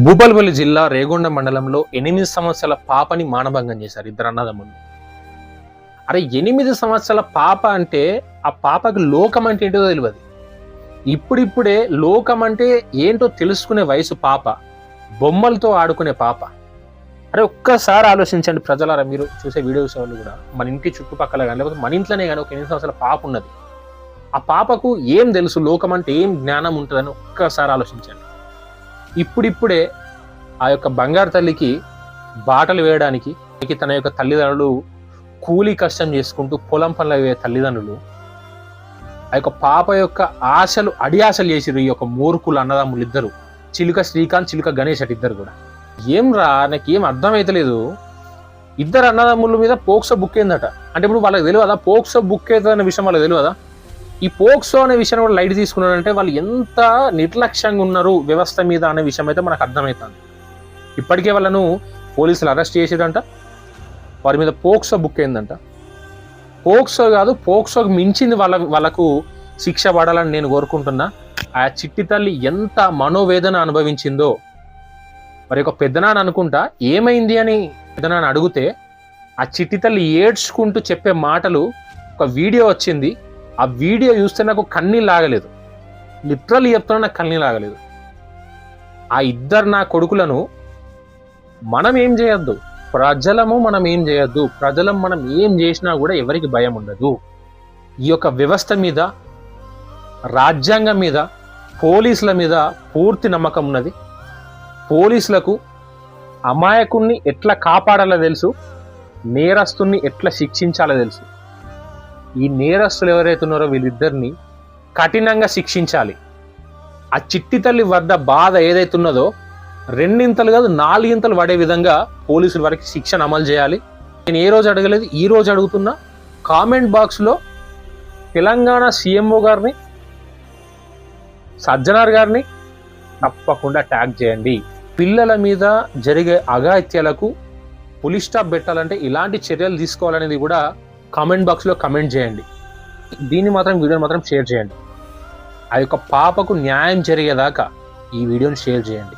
భూపాలపల్లి జిల్లా రేగొండ మండలంలో 8 సంవత్సరాల పాపని మానభంగం చేశారు ఇద్దరు అన్నదమ్ములు. అరే 8 సంవత్సరాల పాప అంటే ఆ పాపకి లోకం అంటే ఏంటో తెలియదు. ఇప్పుడిప్పుడే లోకం అంటే ఏంటో తెలుసుకునే వయసు పాప, బొమ్మలతో ఆడుకునే పాప. అరే ఒక్కసారి ఆలోచించండి ప్రజలారా, మీరు చూసే వీడియోస్ వాళ్ళు కూడా మన ఇంటి చుట్టుపక్కల కానీ లేకపోతే మన ఇంట్లోనే కానీ ఒక 8 సంవత్సరాల పాప ఉన్నది. ఆ పాపకు ఏం తెలుసు, లోకం అంటే ఏం జ్ఞానం ఉంటుందని ఒక్కసారి ఆలోచించండి. ఇప్పుడిప్పుడే ఆ యొక్క బంగారు తల్లికి బాటలు వేయడానికి తన యొక్క తల్లిదండ్రులు కూలీ కష్టం చేసుకుంటూ పొలం పనులు వేయ తల్లిదండ్రులు ఆ యొక్క పాప యొక్క ఆశలు అడియాశలు చేసిరు ఈ యొక్క మూర్ఖులు అన్నదమ్ములు ఇద్దరు, చిలుక శ్రీకాంత్, చిలుక గణేష్ అటు ఇద్దరు కూడా. ఏం రా, నాకు ఏం అర్థమైతలేదు. ఇద్దరు అన్నదమ్ముల మీద పోక్సో బుక్ ఏందట అంటే ఇప్పుడు వాళ్ళకి తెలియదా పోక్సో బుక్ అవుతుంది అనే విషయం వాళ్ళకి తెలియదా? ఈ పోక్సో అనే విషయాన్ని కూడా లైట్ తీసుకున్నారంటే వాళ్ళు ఎంత నిర్లక్ష్యంగా ఉన్నారు వ్యవస్థ మీద అనే విషయం అయితే మనకు అర్థమవుతుంది. ఇప్పటికే వాళ్ళను పోలీసులు అరెస్ట్ చేసేదంట, వారి మీద పోక్సో బుక్ అయిందంట. పోక్సో కాదు, పోక్సోకి మించింది వాళ్ళకు శిక్ష పడాలని నేను కోరుకుంటున్నా. ఆ చిట్టి తల్లి ఎంత మనోవేదన అనుభవించిందో. మరి ఒక పెద్దనాన్న అనుకుంటా ఏమైంది అని పెద్దనాన్న అడిగితే ఆ చిట్టి తల్లి ఏడ్చుకుంటూ చెప్పే మాటలు ఒక వీడియో వచ్చింది. ఆ వీడియో చూస్తే నాకు కన్నీళ్ళు ఆగలేదు, లిటరల్లీ చెప్తున్నా, నాకు కన్నీళ్ళు ఆగలేదు. ఆ ఇద్దరు నా కొడుకులను మనం ఏం చేయొద్దు, ప్రజలము మనం ఏం చేయొద్దు, ప్రజలం మనం ఏం చేసినా కూడా ఎవరికి భయం ఉండదు. ఈ యొక్క వ్యవస్థ మీద, రాజ్యాంగం మీద, పోలీసుల మీద పూర్తి నమ్మకం ఉన్నది. పోలీసులకు అమాయకుణ్ణి ఎట్లా కాపాడాలో తెలుసు, నేరస్తుల్ని ఎట్లా శిక్షించాలో తెలుసు. ఈ నేరస్తులు ఎవరైతే ఉన్నారో వీళ్ళిద్దరిని కఠినంగా శిక్షించాలి. ఆ చిట్టి తల్లి వద్ద బాధ ఏదైతే ఉన్నదో 2 ఇంతలు కాదు 4 ఇంతలు పడే విధంగా పోలీసుల వారికి శిక్షను అమలు చేయాలి. నేను ఏ రోజు అడగలేదు, ఈ రోజు అడుగుతున్నా. కామెంట్ బాక్స్లో తెలంగాణ సీఎంఓ గారిని, సజ్జనార్ గారిని తప్పకుండా ట్యాగ్ చేయండి. పిల్లల మీద జరిగే అఘాయిత్యాలకు పులి స్టాప్ పెట్టాలంటే ఇలాంటి చర్యలు తీసుకోవాలనేది కూడా కామెంట్ బాక్స్లో కమెంట్ చేయండి. దీన్ని మాత్రం, వీడియోని మాత్రం షేర్ చేయండి. ఆ యొక్క పాపకు న్యాయం జరిగేదాకా ఈ వీడియోని షేర్ చేయండి.